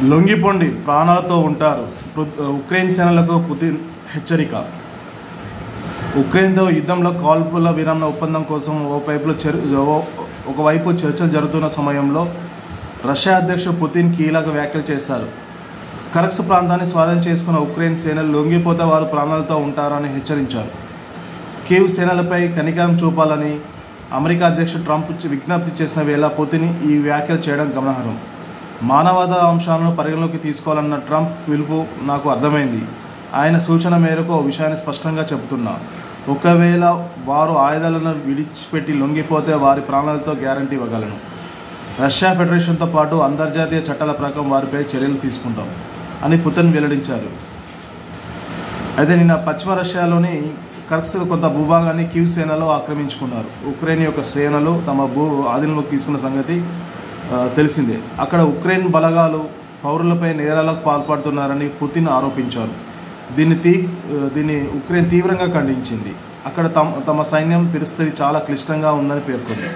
లొంగిపోండి, ప్రాణాలతో ఉంటారు. Ukraine సేనలకు Putin హెచ్చరిక. ఉక్రెయిన్తో యుద్ధంలో కాల్పుల విరమణ ఒప్పందం కోసం ఒకవైపు చర్చలు జరుగుతున్న సమయంలో రష్యా అధ్యక్షుడు పుతిన్ కీలక వ్యాఖ్యలు చేశారు. కరక్స్ ప్రాంతాన్ని స్వాధీనం చేసుకున్న ఉక్రెయిన్ సేనలు లొంగిపోతే వారు ప్రాణాలతో ఉంటారని హెచ్చరించారు. కీవ్ సేనలపై కనికరం చూపాలని అమెరికా అధ్యక్షుడు ట్రంప్ విజ్ఞప్తి చేసిన వేళ పుతిన్ ఈ వ్యాఖ్యలు చేయడం గమనార్హం. మానవతా అంశాలను పరిగణలోకి తీసుకోవాలన్న ట్రంప్ పిలుపు నాకు అర్థమైంది. ఆయన సూచన మేరకు ఓ విషయాన్ని స్పష్టంగా చెబుతున్నా. ఒకవేళ వారు ఆయుధాలను విడిచిపెట్టి లొంగిపోతే వారి ప్రాణాలతో గ్యారంటీ ఇవ్వగలను. రష్యా ఫెడరేషన్తో పాటు అంతర్జాతీయ చట్టాల ప్రకారం వారిపై చర్యలు తీసుకుంటాం అని పుతిన్ వెల్లడించారు. అయితే నిన్న పశ్చిమ రష్యాలోని కరక్స్ కొంత భూభాగాన్ని కీవ్ సేనలు ఆక్రమించుకున్నారు. ఉక్రెయిన్ యొక్క సేనలు తమ ఆధీనంలోకి తీసుకున్న సంగతి తెలిసిందే. అక్కడ ఉక్రెయిన్ బలగాలు పౌరులపై నేరాలకు పాల్పడుతున్నారని పుతిన్ ఆరోపించారు. దీన్ని ఉక్రెయిన్ తీవ్రంగా ఖండించింది. అక్కడ తమ సైన్యం పరిస్థితి చాలా క్లిష్టంగా ఉందని పేర్కొంది.